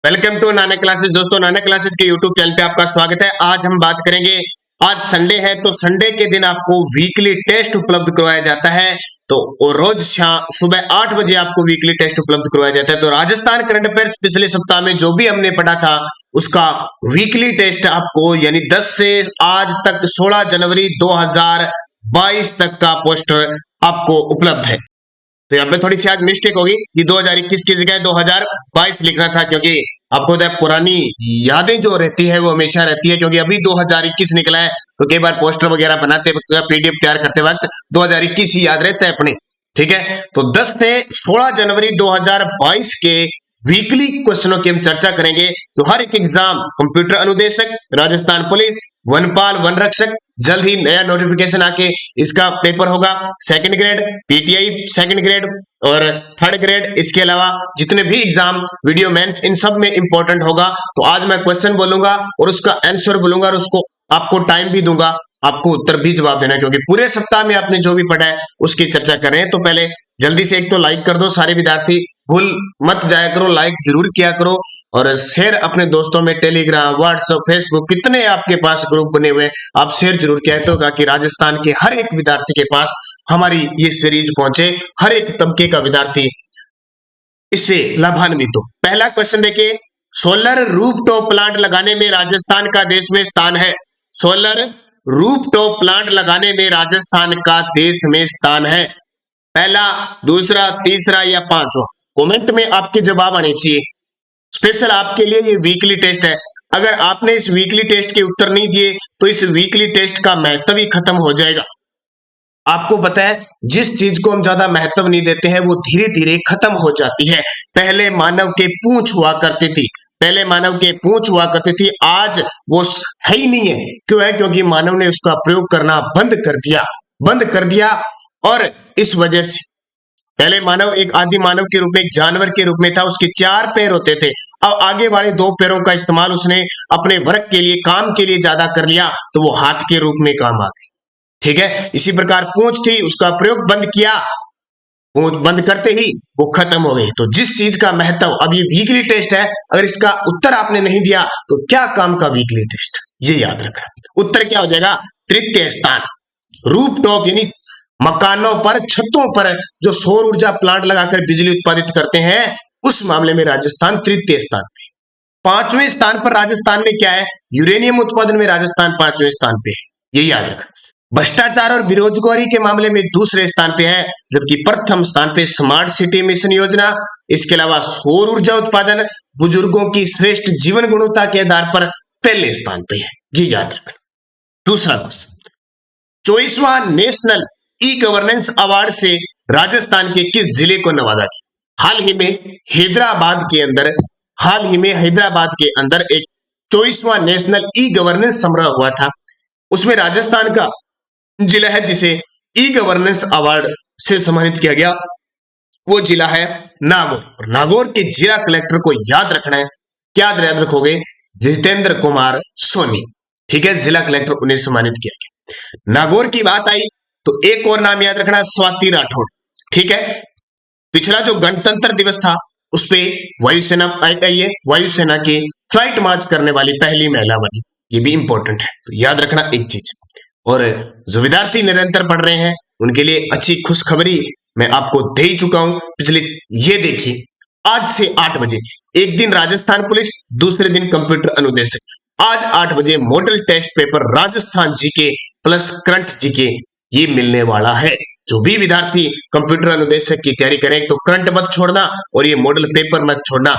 Welcome to Nana classes. दोस्तों, नाना classes के YouTube channel पे आपका स्वागत है। आज हम बात करेंगे, आज संडे है तो संडे के दिन आपको वीकली टेस्ट उपलब्ध करवाया जाता है। तो रोज सुबह 8 बजे आपको वीकली टेस्ट उपलब्ध करवाया जाता है। तो राजस्थान करंट अफेयर्स पिछले सप्ताह में जो भी हमने पढ़ा था उसका वीकली टेस्ट आपको यानी 10 से आज तक 16 जनवरी 2022 तक का पोस्टर आपको उपलब्ध है। तो यहाँ पे थोड़ी सी आज मिस्टेक होगी कि 2021 की जगह 2022 लिखना था, क्योंकि आपको पुरानी यादें जो रहती है वो हमेशा रहती है, क्योंकि अभी 2021 निकला है तो कई बार पोस्टर वगैरह बनाते वक्त, पीडीएफ तैयार करते वक्त 2021 ही याद रहता है अपने। ठीक है, तो 10 से 16 जनवरी 2022 के वीकली क्वेश्चनों की हम चर्चा करेंगे। जो हर एक एग्जाम, कंप्यूटर अनुदेशक, राजस्थान पुलिस, वनपाल वन रक्षक, जल्द ही नया नोटिफिकेशन आके इसका पेपर होगा। Second grade, PTI second grade और थर्ड ग्रेड, इसके अलावा जितने भी एग्जाम, वीडियो मेंस, इन सब में इंपॉर्टेंट होगा। तो आज मैं क्वेश्चन बोलूंगा और उसका आंसर बोलूंगा और उसको आपको टाइम भी दूंगा, आपको उत्तर भी जवाब देना है, क्योंकि पूरे सप्ताह में आपने जो भी पढ़ा है उसकी चर्चा कर रहे हैं। तो पहले जल्दी से एक तो लाइक कर दो सारे विद्यार्थी, भूल मत जाया करो, लाइक जरूर किया करो और शेयर अपने दोस्तों में, टेलीग्राम, व्हाट्सएप, फेसबुक, कितने आपके पास ग्रुप बने हुए, आप शेयर जरूर किया करो ताकि राजस्थान के हर एक विद्यार्थी के पास हमारी ये सीरीज पहुंचे, हर एक तबके का विद्यार्थी इससे लाभान्वित हो। पहला क्वेश्चन देखिए, सोलर रूफटॉप प्लांट लगाने में राजस्थान का देश में स्थान है। सोलर रूफटॉप प्लांट लगाने में राजस्थान का देश में स्थान है। पहला, दूसरा, तीसरा या पांचवा? कमेंट में आपके जवाब आने चाहिए। स्पेशल आपके लिए ये वीकली टेस्ट है। अगर आपने इस वीकली टेस्ट के उत्तर नहीं दिए तो इस वीकली टेस्ट का महत्व ही खत्म हो जाएगा। आपको पता है, जिस चीज को हम ज्यादा महत्व नहीं देते हैं वो धीरे धीरे खत्म हो जाती है। पहले मानव के पूंछ हुआ करती थी, पहले मानव के पूंछ हुआ करती थी, आज वो है ही नहीं है। क्यों है? क्योंकि मानव ने उसका प्रयोग करना बंद कर दिया। और इस वजह से पहले मानव एक आदि मानव के रूप में, एक जानवर के रूप में था, उसके 4 पैर होते थे। अब आगे वाले 2 पैरों का इस्तेमाल उसने अपने वर्क के लिए, काम के लिए ज्यादा कर लिया, तो वो हाथ के रूप में काम आ गए। ठीक है, इसी प्रकार पूंछ थी, उसका प्रयोग बंद किया, पूंछ बंद करते ही वो खत्म हो गई। तो जिस चीज का महत्व, अब ये वीकली टेस्ट है, अगर इसका उत्तर आपने नहीं दिया तो क्या काम का वीकली टेस्ट, ये याद रखना। उत्तर क्या हो जाएगा? तृतीय स्थान। रूफटॉप यानी मकानों पर, छतों पर जो सौर ऊर्जा प्लांट लगाकर बिजली उत्पादित करते हैं, उस मामले में राजस्थान तृतीय स्थान पे। 5वें स्थान पर राजस्थान में क्या है? यूरेनियम उत्पादन में राजस्थान 5वें स्थान पे है, ये याद रखना। भ्रष्टाचार और बेरोजगारी के मामले में दूसरे स्थान पे है, जबकि प्रथम स्थान पे स्मार्ट सिटी मिशन योजना, इसके अलावा सौर ऊर्जा उत्पादन, बुजुर्गों की श्रेष्ठ जीवन गुणवत्ता के आधार पर पहले स्थान पे है, ये याद रखना। दूसरा क्वेश्चन, 24वां नेशनल ई गवर्नेंस अवार्ड से राजस्थान के किस जिले को नवाजा गया? हाल ही में हैदराबाद के अंदर एक 24वां नेशनल ई गवर्नेंस समारोह हुआ था, उसमें राजस्थान का जिला है जिसे ई गवर्नेंस अवार्ड से सम्मानित किया गया, वो जिला है नागौर। और नागौर के जिला कलेक्टर को याद रखना है। क्या याद रखोगे? जितेंद्र कुमार सोनी। ठीक है, जिला कलेक्टर उन्हें सम्मानित किया गया। नागौर की बात आई तो एक और नाम याद रखना, स्वाति राठौड़। ठीक है, पिछला जो गणतंत्र दिवस था उस पे वायुसेना वायुसेना की फ्लाइट मार्च करने वाली पहली महिला बनी, ये भी इंपॉर्टेंट है, तो याद रखना एक चीज। और जो विद्यार्थी निरंतर पढ़ रहे हैं उनके लिए अच्छी खुशखबरी मैं आपको दे ही चुका हूं पिछले। ये देखिए, आज से 8 बजे एक दिन राजस्थान पुलिस, दूसरे दिन कंप्यूटर अनुदेशक। आज 8 बजे model test paper Rajasthan GK plus current GK ये मिलने वाला है। जो भी विद्यार्थी कंप्यूटर अनुदेशक की तैयारी करें तो करंट मत छोड़ना और ये मॉडल पेपर मत छोड़ना।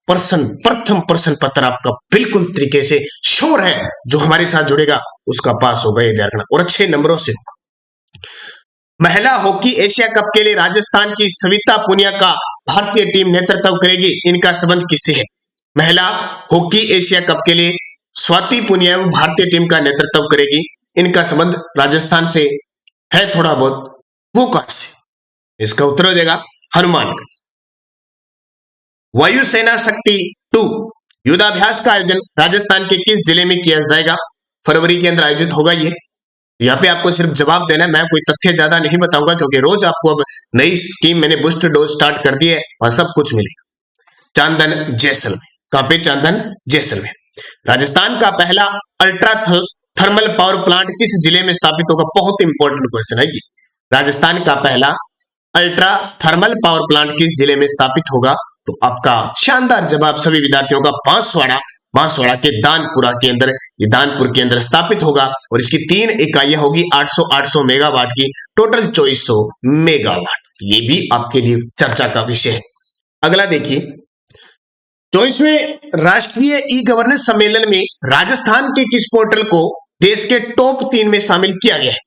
प्रथम प्रश्न पत्र आपका बिल्कुल तरीके से श्योर है, जो हमारे साथ जुड़ेगा उसका पास होगा, ये ध्यान रखना, और अच्छे नंबरों से। महिला हॉकी एशिया कप के लिए राजस्थान की सविता पुनिया का भारतीय टीम नेतृत्व करेगी, इनका संबंध किससे है? महिला हॉकी एशिया कप के लिए स्वाति पुनिया भारतीय टीम का नेतृत्व करेगी, इनका संबंध राजस्थान से है थोड़ा बहुत, वो कहां से? इसका उत्तर हो जाएगा हनुमानगढ़। वायुसेना शक्ति 2 युद्धाभ्यास का आयोजन राजस्थान के किस जिले में किया जाएगा? फरवरी के अंदर आयोजित होगा ये। यहाँ पे आपको सिर्फ जवाब देना है, मैं कोई तथ्य ज्यादा नहीं बताऊंगा, क्योंकि रोज आपको अब नई स्कीम मैंने बूस्टर डोज स्टार्ट कर दी है और सब कुछ मिलेगा। चांदन जैसलमेर। कहां पे? चांदन जैसलमेर। राजस्थान का पहला अल्ट्रा थर्मल पावर प्लांट किस जिले में स्थापित होगा? बहुत इंपॉर्टेंट क्वेश्चन है ये। राजस्थान का पहला अल्ट्रा थर्मल पावर प्लांट किस जिले में स्थापित होगा? तो आपका शानदार जवाब सभी विद्यार्थियों का बांसवाड़ा के दानपुरा के अंदर, ये दानपुर के अंदर स्थापित होगा और इसकी 3 इकाइयां होगी 800 मेगावाट की, टोटल 2400 मेगावाट। ये भी आपके लिए चर्चा का विषय है। अगला देखिए, 24वें राष्ट्रीय ई गवर्नेंस सम्मेलन में राजस्थान के किस पोर्टल को देश के टॉप 3 में शामिल किया गया है?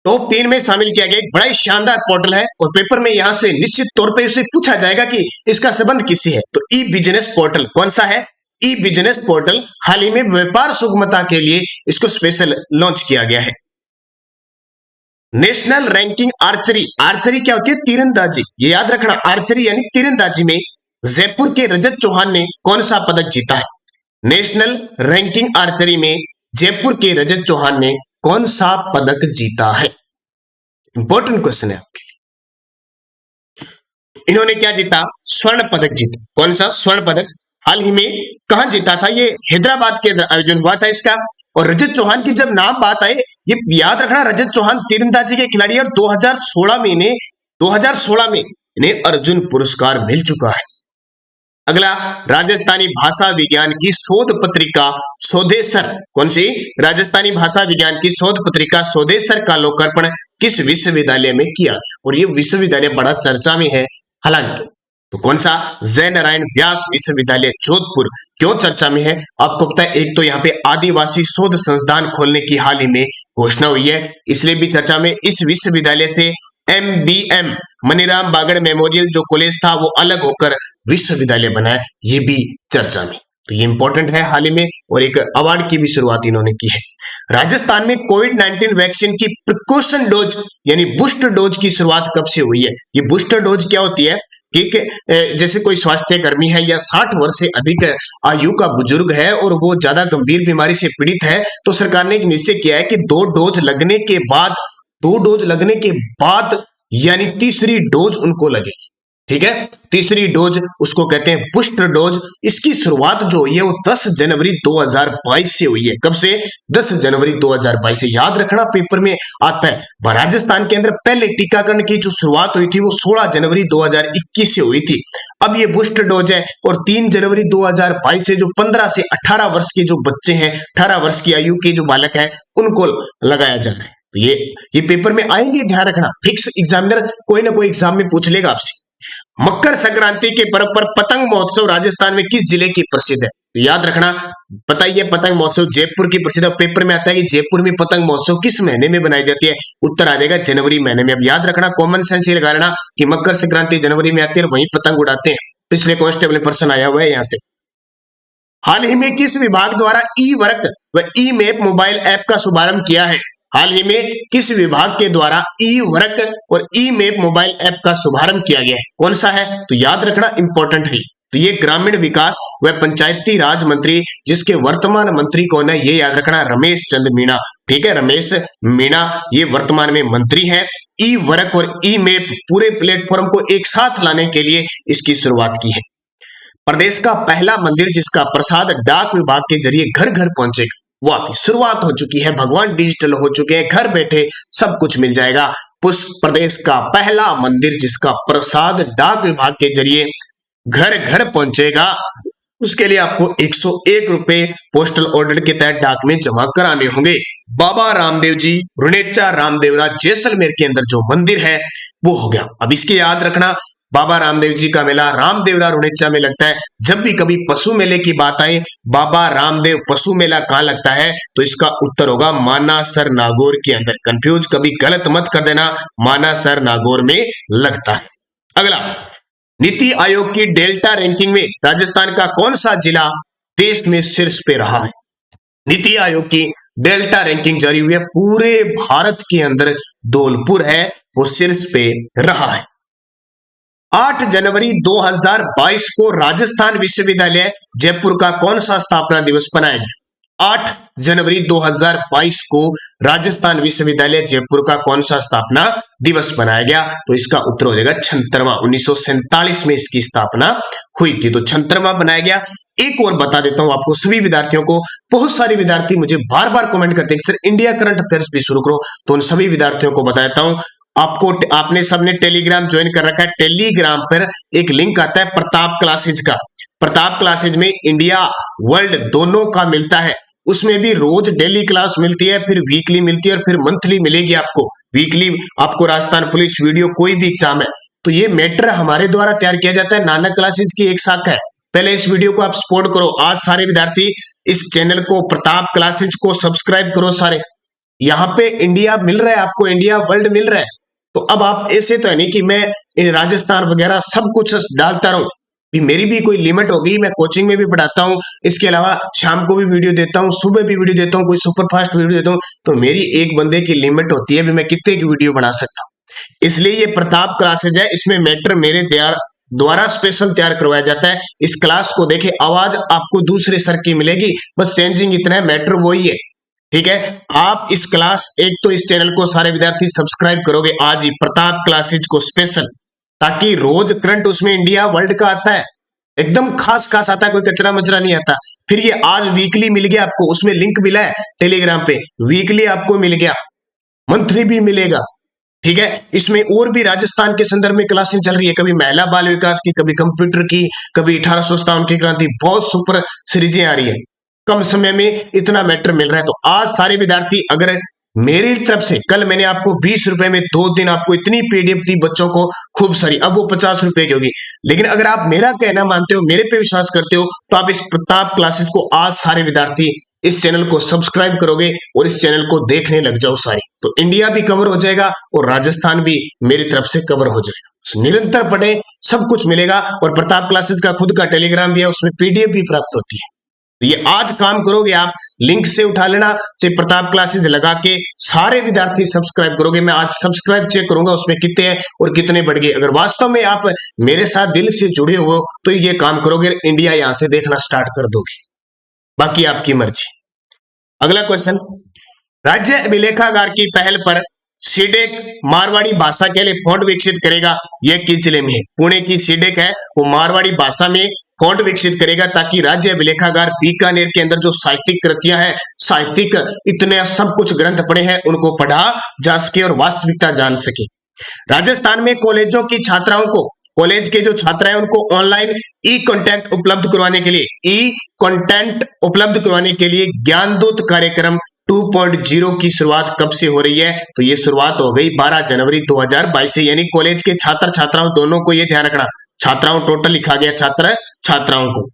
टॉप 3 में शामिल किया गया एक बड़ा ही शानदार पोर्टल है और पेपर में यहां से निश्चित तौर पे उसे पूछा जाएगा कि इसका संबंध किससे है। तो ई बिजनेस पोर्टल कौन सा है? ई बिजनेस पोर्टल हाल ही में व्यापार सुगमता के लिए इसको स्पेशल लॉन्च किया गया है। नेशनल रैंकिंग आर्चरी क्या होती है? तीरंदाजी। ये याद रखना, आर्चरी यानी तीरंदाजी में जयपुर के रजत चौहान ने कौन सा पदक जीता है? नेशनल रैंकिंग आर्चरी में जयपुर के रजत चौहान ने कौन सा पदक जीता है? इंपॉर्टेंट क्वेश्चन है आपके लिए। इन्होंने क्या जीता? स्वर्ण पदक जीता। कौन सा? स्वर्ण पदक। हाल ही में कहां जीता था? ये हैदराबाद के अंदर आयोजन हुआ था इसका। और रजत चौहान की जब नाम बात आए, ये याद रखना, रजत चौहान तीरंदाजी के खिलाड़ी और 2016 में इन्हें अर्जुन पुरस्कार मिल चुका है। अगला, राजस्थानी भाषा विज्ञान की शोध पत्रिका स्वदेशर, कौन सी? राजस्थानी भाषा विज्ञान की शोध पत्रिका स्वदेशर का लोकार्पण किस विश्वविद्यालय में किया? और ये विश्वविद्यालय बड़ा चर्चा में है हालांकि। तो कौन सा? जय नारायण व्यास विश्वविद्यालय जोधपुर। क्यों चर्चा में है? आपको पता है, एक तो यहाँ पे आदिवासी शोध संस्थान खोलने की हाल ही में घोषणा हुई है, इसलिए भी चर्चा में। इस विश्वविद्यालय से MBM मनीराम बागड़ मेमोरियल जो कॉलेज था वो अलग होकर विश्वविद्यालय बना है, ये भी चर्चा में। तो ये इंपॉर्टेंट है हाल ही में। और एक अवार्ड की भी शुरुआत इन्होंने की है। राजस्थान में कोविड-19 वैक्सीन की प्रिकॉशन डोज यानी बूस्टर डोज की शुरुआत कब से हुई है? ये बूस्टर डोज क्या होती है कि जैसे कोई स्वास्थ्य कर्मी है या 60 वर्ष से अधिक आयु का बुजुर्ग है और वो ज्यादा गंभीर बीमारी से पीड़ित है, तो सरकार ने एक निश्चय किया है कि 2 डोज लगने के बाद यानी तीसरी डोज उनको लगेगी। ठीक है, तीसरी डोज उसको कहते हैं बूस्टर डोज। इसकी शुरुआत जो हुई है वो 10 जनवरी 2022 से हुई है। कब से? 10 जनवरी 2022 से। याद रखना, पेपर में आता है। राजस्थान के अंदर पहले टीकाकरण की जो शुरुआत हुई थी वो 16 जनवरी 2021 से हुई थी। अब ये बूस्टर डोज है और 3 जनवरी 2022 से जो 15 से 18 वर्ष के जो बच्चे हैं, 18 वर्ष की आयु के जो बालक है, उनको लगाया जा रहा है। तो ये पेपर में आएंगे, ध्यान रखना। फिक्स एग्जामिनर कोई ना कोई एग्जाम में पूछ लेगा आपसे। मकर संक्रांति के पर्व पर पतंग महोत्सव राजस्थान में किस जिले की प्रसिद्ध है? तो याद रखना, पता ही है, पतंग महोत्सव जयपुर की प्रसिद्ध है। पेपर में आता है कि जयपुर में पतंग महोत्सव किस महीने में बनाई जाती है? उत्तर आ जाएगा जनवरी महीने में। अब याद रखना, कॉमन सेंस ये लगा लेना कि मकर संक्रांति जनवरी में आती है और वहीं पतंग उड़ाते हैं। पिछले कांस्टेबल में प्रश्न आया हुआ है यहां से। हाल ही में किस विभाग द्वारा ई वर्क व ई मैप मोबाइल ऐप का शुभारंभ किया है? हाल ही में किस विभाग के द्वारा ई वर्क और ई मैप मोबाइल ऐप का शुभारंभ किया गया है? कौन सा है? तो याद रखना, इंपॉर्टेंट है। तो ये ग्रामीण विकास व पंचायती राज मंत्री, जिसके वर्तमान मंत्री कौन है, ये याद रखना, रमेश चंद मीणा। ठीक है, रमेश मीणा ये वर्तमान में मंत्री हैं। ई वर्क और ई मैप पूरे प्लेटफॉर्म को एक साथ लाने के लिए इसकी शुरुआत की है। प्रदेश का पहला मंदिर जिसका प्रसाद डाक विभाग के जरिए घर घर पहुंचेगा, वो आपकी शुरुआत हो चुकी है। भगवान डिजिटल हो चुके हैं, घर बैठे सब कुछ मिल जाएगा। प्रदेश का पहला मंदिर जिसका प्रसाद डाक विभाग के जरिए घर घर पहुंचेगा, उसके लिए आपको 101 रुपए पोस्टल ऑर्डर के तहत डाक में जमा कराने होंगे। बाबा रामदेव जी रुणेचा रामदेवरा जैसलमेर के अंदर जो मंदिर है वो हो गया। अब इसके याद रखना, बाबा रामदेव जी का मेला रामदेवरा रुणेचा में लगता है। जब भी कभी पशु मेले की बात आए, बाबा रामदेव पशु मेला कहां लगता है, तो इसका उत्तर होगा मानासर नागौर के अंदर। कंफ्यूज कभी गलत मत कर देना, मानासर नागौर में लगता है। अगला, नीति आयोग की डेल्टा रैंकिंग में राजस्थान का कौन सा जिला देश में शीर्ष पे रहा है? नीति आयोग की डेल्टा रैंकिंग जारी हुई है, पूरे भारत के अंदर धौलपुर है वो शीर्ष पे रहा है। 8 जनवरी 2022 को राजस्थान विश्वविद्यालय जयपुर का कौन सा स्थापना दिवस मनाया गया? 8 जनवरी 2022 को राजस्थान विश्वविद्यालय जयपुर का कौन सा स्थापना दिवस बनाया गया? तो इसका उत्तर हो जाएगा 76वां। 1947 में इसकी स्थापना हुई थी, तो 76वां बनाया गया। एक और बता देता हूं आपको, सभी विद्यार्थियों को, बहुत सारे विद्यार्थी मुझे बार बार कमेंट करते हैं सर इंडिया करंट अफेयर्स भी शुरू करो, तो उन सभी विद्यार्थियों को बताता हूं। आपने सबने टेलीग्राम ज्वाइन कर रखा है। टेलीग्राम पर एक लिंक आता है प्रताप क्लासेज का। प्रताप क्लासेज में इंडिया वर्ल्ड दोनों का मिलता है, उसमें भी रोज डेली क्लास मिलती है, फिर वीकली मिलती है और फिर मंथली मिलेगी आपको। वीकली आपको राजस्थान पुलिस वीडियो, कोई भी एग्जाम है तो ये मैटर हमारे द्वारा तैयार किया जाता है। नानक क्लासेज की एक शाखा है। पहले इस वीडियो को आप सपोर्ट करो। आज सारे विद्यार्थी इस चैनल को, प्रताप क्लासेज को सब्सक्राइब करो सारे। यहाँ पे इंडिया मिल रहा है आपको, इंडिया वर्ल्ड मिल रहा है। तो अब आप ऐसे तो है नहीं कि मैं राजस्थान वगैरह सब कुछ डालता रहूं, मेरी भी कोई लिमिट होगी। मैं कोचिंग में भी पढ़ाता हूं, इसके अलावा शाम को भी वीडियो देता हूं, सुबह भी वीडियो देता हूं, कोई सुपरफास्ट वीडियो देता हूं, तो मेरी एक बंदे की लिमिट होती है भी मैं कितने की वीडियो बना सकता हूं। इसलिए ये प्रताप क्लासेज है, इसमें मैटर मेरे द्वारा स्पेशल तैयार करवाया जाता है। इस क्लास को देखे, आवाज आपको दूसरे सर की मिलेगी, बस चेंजिंग इतना है, मैटर वही है। ठीक है, आप इस क्लास, एक तो इस चैनल को सारे विद्यार्थी सब्सक्राइब करोगे आज ही, प्रताप क्लासेज को स्पेशल, ताकि रोज करंट उसमें इंडिया वर्ल्ड का आता है, एकदम खास खास आता है, कोई कचरा मचरा नहीं आता। फिर ये आज वीकली मिल गया आपको, उसमें लिंक मिला है टेलीग्राम पे, वीकली आपको मिल गया, मंथली भी मिलेगा। ठीक है, इसमें और भी राजस्थान के संदर्भ में क्लासें चल रही है, कभी महिला बाल विकास की, कभी कंप्यूटर की, कभी 1857 की क्रांति, बहुत सुपर सीरीजें आ रही है। कम समय में इतना मैटर मिल रहा है। तो आज सारे विद्यार्थी, अगर मेरी तरफ से, कल मैंने आपको 20 रुपए में 2 दिन आपको इतनी पीडीएफ दी बच्चों को, खूब सारी, अब वो 50 रुपए की होगी। लेकिन अगर आप मेरा कहना मानते हो, मेरे पे विश्वास करते हो, तो आप इस प्रताप क्लासेज को आज सारे विद्यार्थी इस चैनल को सब्सक्राइब करोगे और इस चैनल को देखने लग जाओ सारी, तो इंडिया भी कवर हो जाएगा और राजस्थान भी मेरी तरफ से कवर हो जाएगा। निरंतर पढ़े, सब कुछ मिलेगा। और प्रताप क्लासेज का खुद का टेलीग्राम भी है, उसमें पीडीएफ भी प्राप्त होती है। तो ये आज काम करोगे आप, लिंक से उठा लेना, चाहे प्रताप क्लासेज लगा के सारे विद्यार्थी सब्सक्राइब करोगे। मैं आज सब्सक्राइब चेक करूंगा उसमें कितने हैं और कितने बढ़ गए। अगर वास्तव में आप मेरे साथ दिल से जुड़े हो तो ये काम करोगे, इंडिया यहां से देखना स्टार्ट कर दोगे, बाकी आपकी मर्जी। अगला क्वेश्चन, राज्य अभिलेखागार की पहल पर सीडेक मारवाड़ी भाषा के लिए फॉन्ट विकसित करेगा, यह किस जिले में है? पुणे की सीडेक है, वो मारवाड़ी भाषा में फॉन्ट विकसित करेगा, ताकि राज्य अभिलेखागार बीकानेर के अंदर जो साहित्यिक कृतियां हैं, साहित्यिक इतने सब कुछ ग्रंथ पड़े हैं, उनको पढ़ा जा सके और वास्तविकता जान सके। राजस्थान में कॉलेजों की छात्राओं को, कॉलेज के जो छात्र हैं उनको ऑनलाइन ई कंटेंट उपलब्ध करवाने के लिए ज्ञानदूत कार्यक्रम 2.0 की शुरुआत कब से हो रही है? तो ये शुरुआत हो गई 12 जनवरी 2022 से, यानी कॉलेज के छात्र छात्राओं दोनों को ये ध्यान रखना, छात्राओं टोटल लिखा गया, छात्र छात्राओं को।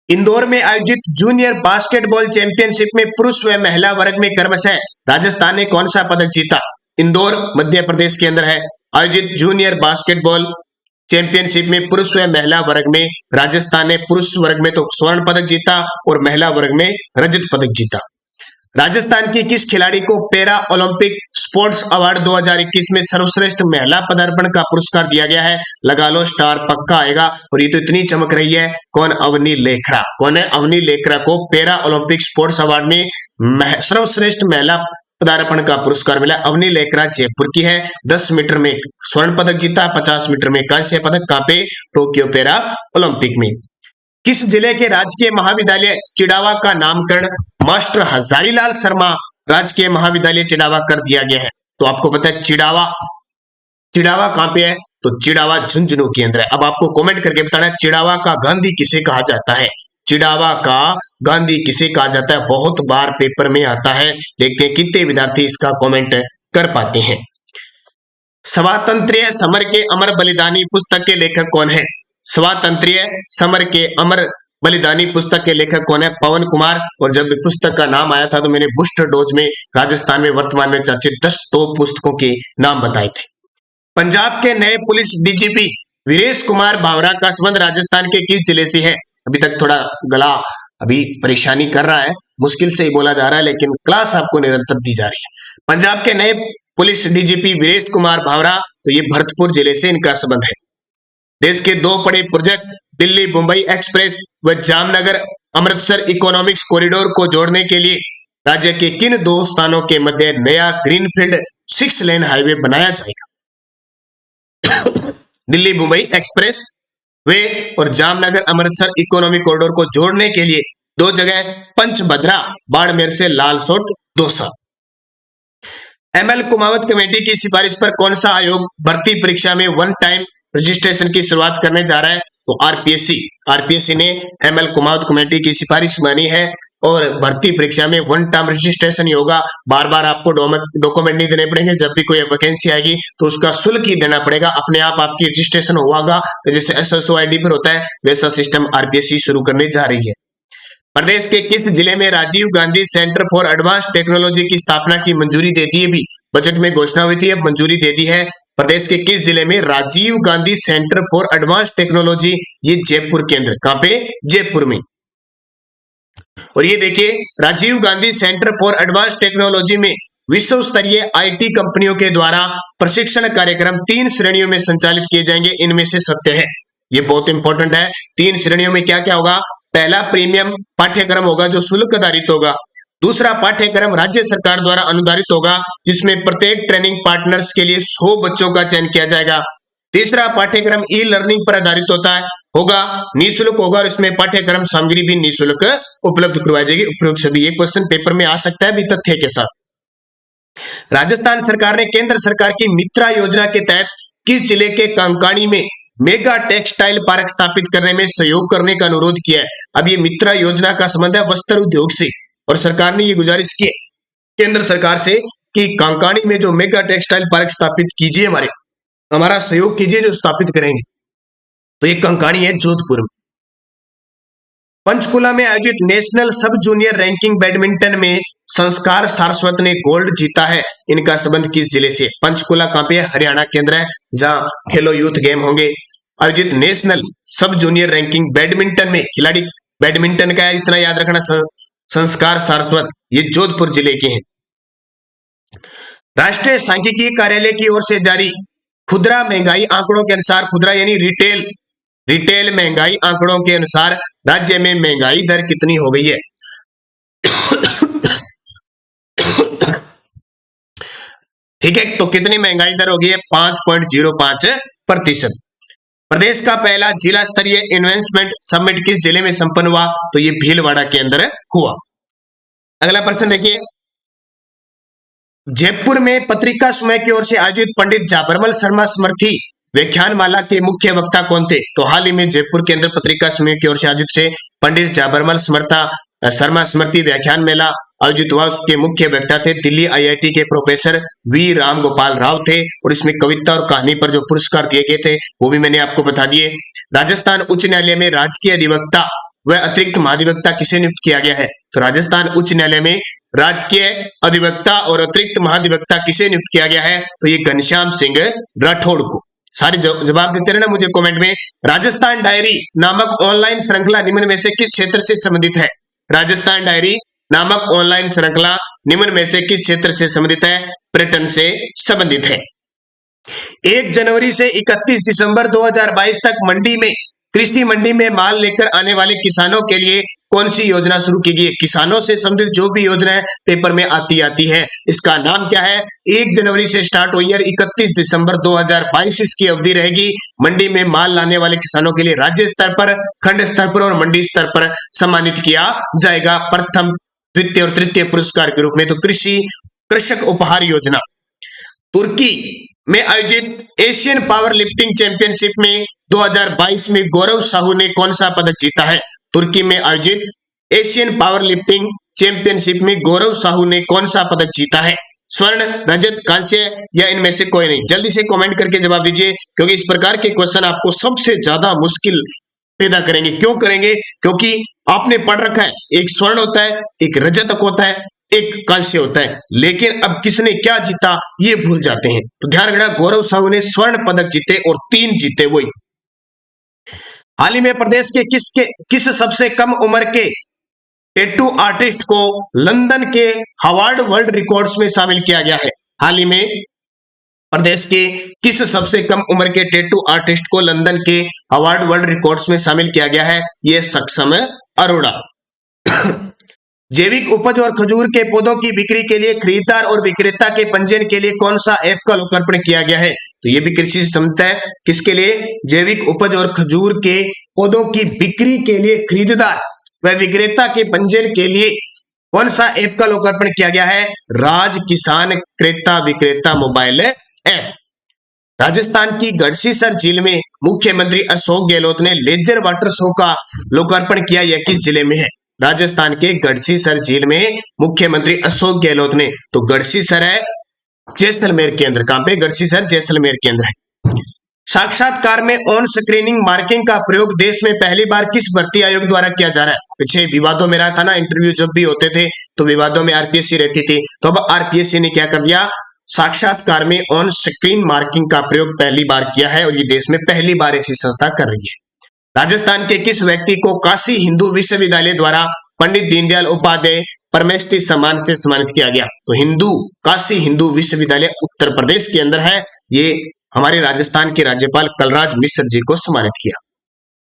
इंदौर में आयोजित जूनियर बास्केटबॉल चैंपियनशिप में पुरुष व महिला वर्ग में क्रमशः राजस्थान ने कौन सा पदक जीता? इंदौर मध्य प्रदेश के अंदर है। आयोजित जूनियर बास्केटबॉल चैंपियनशिप में पुरुष व महिला वर्ग में राजस्थान ने पुरुष वर्ग में तो स्वर्ण पदक जीता और महिला वर्ग में रजत पदक जीता। राजस्थान की किस खिलाड़ी को पैरा ओलंपिक स्पोर्ट्स अवार्ड 2021 में सर्वश्रेष्ठ महिला पदार्पण का पुरस्कार दिया गया है? लगा लो स्टार, पक्का आएगा। और ये तो इतनी चमक रही है, कौन? अवनी लेखरा। कौन है? अवनी लेखरा को पैरा ओलंपिक स्पोर्ट्स अवार्ड में सर्वश्रेष्ठ महिला पदार्पण का पुरस्कार मिला। अवनी लेखरा जयपुर की है। 10 मीटर में स्वर्ण पदक जीता, 50 मीटर में कांस्य पदक, कहां पे? टोक्यो पैरा ओलंपिक में। किस जिले के राजकीय महाविद्यालय चिड़ावा का नामकरण मास्टर हजारीलाल शर्मा राजकीय महाविद्यालय चिड़ावा कर दिया गया है? तो आपको पता है चिड़ावा कहां पे है? तो चिड़ावा झुंझुनू के अंदर है। अब आपको कमेंट करके बताना है चिड़ावा का गांधी किसे कहा जाता है? चिड़ावा का गांधी किसे कहा जाता है? बहुत बार पेपर में आता है, देखते हैं कितने विद्यार्थी इसका कमेंट कर पाते हैं। स्वातंत्र्य समर के अमर बलिदानी पुस्तक के लेखक कौन है? स्वातंत्र्य समर के अमर बलिदानी पुस्तक के लेखक कौन है? पवन कुमार। और जब पुस्तक का नाम आया था तो मैंने बूस्टर डोज में राजस्थान में वर्तमान में चर्चित 10 टॉप पुस्तकों के नाम बताए थे। पंजाब के नए पुलिस डीजीपी वीरेश कुमार भावरा का संबंध राजस्थान के किस जिले से है? अभी तक थोड़ा गला अभी परेशानी कर रहा है, मुश्किल से ही बोला जा रहा है, लेकिन क्लास आपको निरंतर दी जा रही है। पंजाब के नए पुलिस डीजीपी वीरेश कुमार भावरा, तो ये भरतपुर जिले से इनका संबंध है। देश के 2 बड़े प्रोजेक्ट दिल्ली मुंबई एक्सप्रेस व जामनगर अमृतसर इकोनॉमिक्स कॉरिडोर को जोड़ने के लिए राज्य के किन दो स्थानों के मध्य नया ग्रीनफील्ड 6 लेन हाईवे बनाया जाएगा? दिल्ली मुंबई एक्सप्रेस वे और जामनगर अमृतसर इकोनॉमिक कॉरिडोर को जोड़ने के लिए दो जगह पंचभद्रा बाड़मेर से लालसोट दौसा। एमएल कुमावत कमेटी की सिफारिश पर कौन सा आयोग भर्ती परीक्षा में वन टाइम रजिस्ट्रेशन की शुरुआत करने जा रहा है? तो आरपीएससी ने एमएल कुमावत कमेटी की सिफारिश मानी है और भर्ती परीक्षा में वन टाइम रजिस्ट्रेशन ही होगा। बार बार आपको डॉक्यूमेंट नहीं देने पड़ेंगे। जब भी कोई वैकेंसी आएगी तो उसका शुल्क ही देना पड़ेगा, अपने आप आपकी रजिस्ट्रेशन होगा। जैसे एसएसओ आईडी पर होता है वैसा सिस्टम आरपीएससी शुरू करने जा रही है। प्रदेश के किस जिले में Rajiv Gandhi centre for advance technology की स्थापना की मंजूरी दे दी है? भी बजट में घोषणा हुई थी, अब मंजूरी दे दी है। प्रदेश के किस जिले में Rajiv Gandhi centre for advance technology, ये जयपुर केंद्र, कहां पे? जयपुर में। और ये देखिए Rajiv Gandhi centre for advance technology में विश्व स्तरीय आईटी कंपनियों के द्वारा प्रशिक्षण कार्यक्रम 3 श्रेणियों में संचालित किए जाएंगे। इनमें से सत्य है, ये बहुत इंपॉर्टेंट है। 3 श्रेणियों में क्या क्या होगा? पहला प्रीमियम पाठ्यक्रम होगा जो शुल्क आधारित होगा। दूसरा पाठ्यक्रम राज्य सरकार द्वारा अनुदानित होगा जिसमें प्रत्येक ट्रेनिंग पार्टनर्स के लिए 100 बच्चों का चयन किया जाएगा। तीसरा पाठ्यक्रम ई लर्निंग पर आधारित होगा, निःशुल्क होगा और इसमें पाठ्यक्रम सामग्री भी निःशुल्क उपलब्ध करवाई जाएगी। उपयोग सभी, ये क्वेश्चन पेपर में आ सकता है भी तथ्य के साथ। राजस्थान सरकार ने केंद्र सरकार की मित्रा योजना के तहत किस जिले के कंकाणी में मेगा टेक्सटाइल पार्क स्थापित करने में सहयोग करने का अनुरोध किया है? अब ये मित्रा योजना का संबंध है वस्त्र उद्योग से और सरकार ने ये गुजारिश की केंद्र सरकार से कि कंकाणी में जो मेगा टेक्सटाइल पार्क स्थापित कीजिए, हमारा सहयोग कीजिए जो स्थापित करेंगे। तो ये कंकाणी है जोधपुर में। पंचकुला में आयोजित नेशनल सब जूनियर रैंकिंग बैडमिंटन में संस्कार सारस्वत ने गोल्ड जीता है। इनका संबंध किस जिले से? पंचकुला कहां पे है? हरियाणा केंद्र है जहां खेलो यूथ गेम होंगे। आयोजित नेशनल सब जूनियर रैंकिंग बैडमिंटन में खिलाड़ी बैडमिंटन का है, इतना याद रखना, संस्कार सारस्वत, ये जोधपुर जिले के हैं। राष्ट्रीय सांख्यिकी कार्यालय की ओर से जारी खुदरा महंगाई आंकड़ों के अनुसार, खुदरा यानी रिटेल महंगाई आंकड़ों के अनुसार राज्य में महंगाई दर कितनी हो गई है? ठीक है, तो कितनी महंगाई दर हो गई है? 5.05%। प्रदेश का पहला जिला स्तरीय इन्वेस्टमेंट समिट किस जिले में संपन्न हुआ? तो ये भीलवाड़ा के अंदर हुआ। अगला प्रश्न देखिए, जयपुर में पत्रिका समय की ओर से आयोजित पंडित जाबरमल शर्मा स्मृति व्याख्यानमाला के मुख्य वक्ता कौन थे? तो हाल ही में जयपुर के अंदर पत्रिका समय की ओर से आयोजित से पंडित जाबरमल शर्मा स्मृति व्याख्यान मेला आयोजित हुआ। उसके मुख्य वक्ता थे दिल्ली आईआईटी के प्रोफेसर वी राम गोपाल राव थे और इसमें कविता और कहानी पर जो पुरस्कार दिए गए थे वो भी मैंने आपको बता दिए। राजस्थान उच्च न्यायालय में राजकीय अधिवक्ता व अतिरिक्त महाधिवक्ता किसे नियुक्त किया गया है? तो राजस्थान उच्च न्यायालय में राजकीय अधिवक्ता और अतिरिक्त महाधिवक्ता किसे नियुक्त किया गया है? तो ये घनश्याम सिंह राठौड़ को। सारे जवाब देते रहना मुझे कमेंट में। राजस्थान डायरी नामक ऑनलाइन श्रृंखला निम्न में से किस क्षेत्र से संबंधित है? राजस्थान डायरी नामक ऑनलाइन श्रृंखला निम्न में से किस क्षेत्र से संबंधित है? पर्यटन से संबंधित है। 1 जनवरी से 31 दिसंबर 2022 तक कृषि मंडी में माल लेकर आने वाले किसानों के लिए कौन सी योजना शुरू की गई है? किसानों से संबंधित जो भी योजना है पेपर में आती है, इसका नाम क्या है? 1 जनवरी से स्टार्ट हुई है, 31 दिसंबर 2022 इसकी अवधि रहेगी। मंडी में माल लाने वाले किसानों के लिए राज्य स्तर पर, खंड स्तर पर और मंडी स्तर पर सम्मानित किया जाएगा प्रथम, द्वितीय और तृतीय पुरस्कार के रूप में। तो कृषक उपहार योजना। तुर्की में आयोजित एशियन पावर लिफ्टिंग चैंपियनशिप में 2022 में गौरव साहू ने कौन सा पदक जीता है? तुर्की में आयोजित एशियन पावर लिफ्टिंग चैंपियनशिप में गौरव साहू ने कौन सा पदक जीता है? स्वर्ण, रजत, कांस्य या इनमें से कोई नहीं? जल्दी से कमेंट करके जवाब दीजिए क्योंकि इस प्रकार के क्वेश्चन आपको सबसे ज्यादा मुश्किल पैदा करेंगे। क्यों करेंगे? क्योंकि आपने पढ़ रखा है एक स्वर्ण होता है, एक रजत होता है, एक कांस्य होता है, लेकिन अब किसने क्या जीता ये भूल जाते हैं। तो ध्यान रखना, गौरव साहू ने स्वर्ण पदक जीते और 3 जीते वही। हाल ही में प्रदेश के किस सबसे कम उम्र के टैटू आर्टिस्ट को लंदन के हार्वर्ड वर्ल्ड रिकॉर्ड्स में शामिल किया गया है? हाल ही में प्रदेश के किस सबसे कम उम्र के टैटू आर्टिस्ट को लंदन के हार्वर्ड वर्ल्ड रिकॉर्ड्स में शामिल किया गया है? यह सक्षम अरोड़ा। जैविक उपज और खजूर के पौधों की बिक्री के लिए खरीदार और विक्रेता के पंजीयन के लिए कौन सा ऐप का लोकार्पण किया गया है? तो ये भी कृषि से संबंधित है। किसके लिए? जैविक उपज और खजूर के पौधों की बिक्री के लिए खरीदार व विक्रेता के पंजीयन के लिए कौन सा ऐप का लोकार्पण किया गया है? राज किसान क्रेता विक्रेता मोबाइल ऐप। राजस्थान की गढ़सीसर झील में मुख्यमंत्री अशोक गहलोत ने लेजर वाटर शो का लोकार्पण किया। यह किस जिले में है? राजस्थान के गढ़सीसर झील में मुख्यमंत्री अशोक गहलोत ने, तो गढ़सीसर है जैसलमेर केंद्र। कहां पे? गढ़सीसर जैसलमेर केंद्र है। साक्षात्कार में ऑन स्क्रीनिंग मार्किंग का प्रयोग देश में पहली बार किस भर्ती आयोग द्वारा किया जा रहा है? पीछे विवादों में रहा था ना, इंटरव्यू जब भी होते थे तो विवादों में आरपीएससी रहती थी, तो अब आरपीएससी ने क्या कर दिया? साक्षात्कार में ऑन स्क्रीन मार्किंग का प्रयोग पहली बार किया है और ये देश में पहली बार ऐसी संस्था कर रही है। राजस्थान के किस व्यक्ति को काशी हिंदू विश्वविद्यालय द्वारा पंडित दीनदयाल उपाध्याय परमेष्टि सम्मान से सम्मानित किया गया? तो काशी हिंदू विश्वविद्यालय उत्तर प्रदेश के अंदर है। ये हमारे राजस्थान के राज्यपाल कलराज मिश्र जी को सम्मानित किया।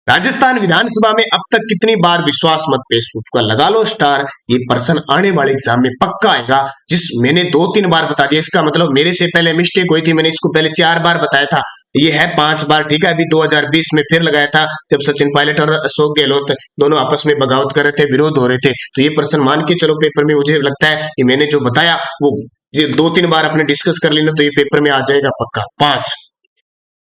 राजस्थान विधानसभा में अब तक कितनी बार विश्वास मत पेश का लगा लो स्टार। ये प्रश्न आने वाले एग्जाम में पक्का आएगा, जिस मैंने 2-3 बार बता दिया। इसका मतलब मेरे से पहले मिस्टेक हुई थी, मैंने इसको पहले 4 बार बताया था, ये है 5 बार। ठीक है, अभी 2020 में फिर लगाया था जब सचिन पायलट और अशोक गहलोत दोनों आपस में बगावत कर रहे थे, विरोध हो रहे थे। तो ये प्रश्न मान के चलो पेपर में, मुझे लगता है कि मैंने जो बताया वो ये 2-3 बार अपने डिस्कस कर लेना तो ये पेपर में आ जाएगा पक्का। 5,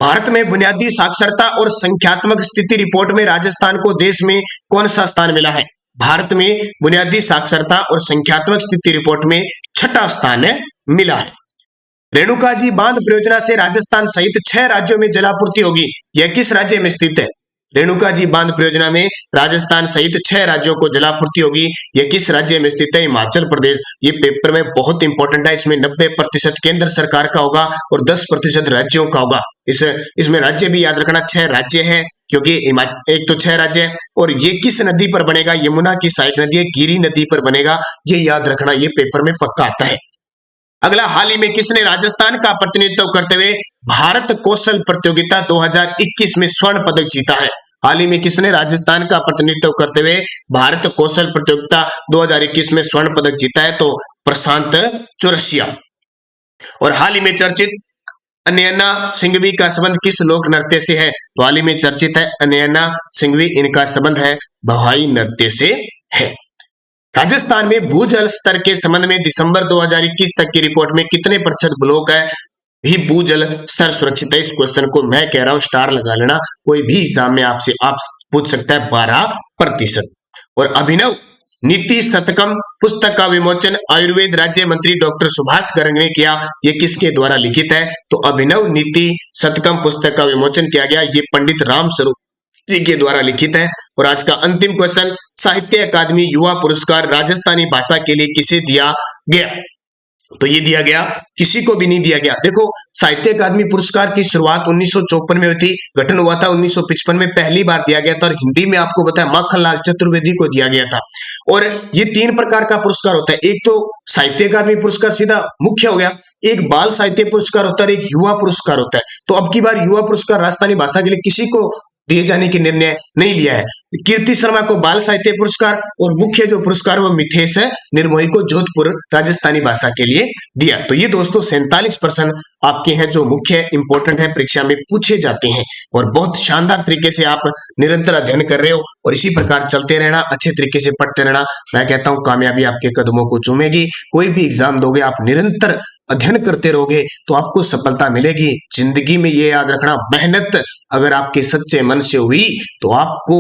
भारत में बुनियादी साक्षरता और संख्यात्मक स्थिति रिपोर्ट में राजस्थान को देश में कौन सा स्थान मिला है? भारत में बुनियादी साक्षरता और संख्यात्मक स्थिति रिपोर्ट में 6ठा स्थान मिला है। रेणुका जी बांध परियोजना से राजस्थान सहित 6 राज्यों में जलापूर्ति होगी। यह किस राज्य में स्थित है? रेणुका जी बांध परियोजना में राजस्थान सहित 6 राज्यों को जलापूर्ति होगी। यह किस राज्य में स्थित है? हिमाचल प्रदेश। ये पेपर में बहुत इंपॉर्टेंट है। इसमें 90% केंद्र सरकार का होगा और 10% राज्यों का होगा। इसमें राज्य भी याद रखना, 6 राज्य है, क्योंकि एक तो 6 राज्य है। और ये किस नदी पर बनेगा? यमुना की सहायक नदी है, गिरी नदी पर बनेगा। ये याद रखना, ये पेपर में पक्का आता है। अगला, हाल ही में किसने राजस्थान का प्रतिनिधित्व करते हुए भारत कौशल प्रतियोगिता 2021 में स्वर्ण पदक जीता है? हाल ही में किसने राजस्थान का प्रतिनिधित्व करते हुए भारत कौशल प्रतियोगिता 2021 में स्वर्ण पदक जीता है? तो प्रशांत चौरसिया। और हाल ही में चर्चित अनयना सिंघवी का संबंध किस लोक नृत्य से है? तो हाल ही में चर्चित है अनयना सिंघवी, इनका संबंध है भवाई नृत्य से है। राजस्थान में भूजल स्तर के संबंध में दिसंबर 2021 तक की रिपोर्ट में कितने प्रतिशत ब्लॉक है भी भूजल स्तर सुरक्षित है? इस क्वेश्चन को मैं कह रहा हूं स्टार लगा लेना, कोई भी एग्जाम में आपसे पूछ सकता है। 12%। और अभिनव नीति शतकम पुस्तक का विमोचन आयुर्वेद राज्य मंत्री डॉक्टर सुभाष गर्ग ने किया। ये किसके द्वारा लिखित है? तो अभिनव नीति शतकम पुस्तक का विमोचन किया गया, ये पंडित राम स्वरूप जी के द्वारा लिखित है। और आज का अंतिम क्वेश्चन, साहित्य अकादमी युवा पुरस्कार राजस्थानी भाषा के लिए किसे दिया गया? तो ये दिया गया, किसी को भी नहीं दिया गया। देखो, साहित्य अकादमी पुरस्कार की शुरुआत 1954 में हुई थी, गठन हुआ था 1955 में, पहली बार दिया गया था। और हिंदी में आपको बताया माखनलाल चतुर्वेदी को दिया गया था। और ये 3 प्रकार का पुरस्कार होता है। एक तो साहित्य अकादमी पुरस्कार सीधा मुख्य हो गया, एक बाल साहित्य पुरस्कार होता है, एक युवा पुरस्कार होता है। तो अब की बार युवा पुरस्कार राजस्थानी भाषा के लिए किसी को दिए जाने की निर्णय नहीं लिया है। कीर्ति शर्मा को बाल साहित्य पुरस्कार और मुख्य जो पुरस्कार वो मिथेश निर्मोही को जोधपुर राजस्थानी भाषा के लिए दिया। तो ये दोस्तों 47 प्रश्न आपके हैं जो मुख्य इंपॉर्टेंट है, परीक्षा में पूछे जाते हैं। और बहुत शानदार तरीके से आप निरंतर अध्ययन कर रहे हो और इसी प्रकार चलते रहना, अच्छे तरीके से पढ़ते रहना। मैं कहता हूं कामयाबी आपके कदमों को चूमेगी। कोई भी एग्जाम दोगे, आप निरंतर अध्ययन करते रहोगे तो आपको सफलता मिलेगी। जिंदगी में ये याद रखना, मेहनत अगर आपके सच्चे मन से हुई तो आपको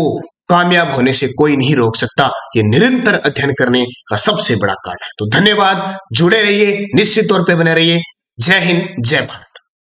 कामयाब होने से कोई नहीं रोक सकता। ये निरंतर अध्ययन करने का सबसे बड़ा कारण है। तो धन्यवाद, जुड़े रहिए, निश्चित तौर पे बने रहिए। जय हिंद, जय भारत।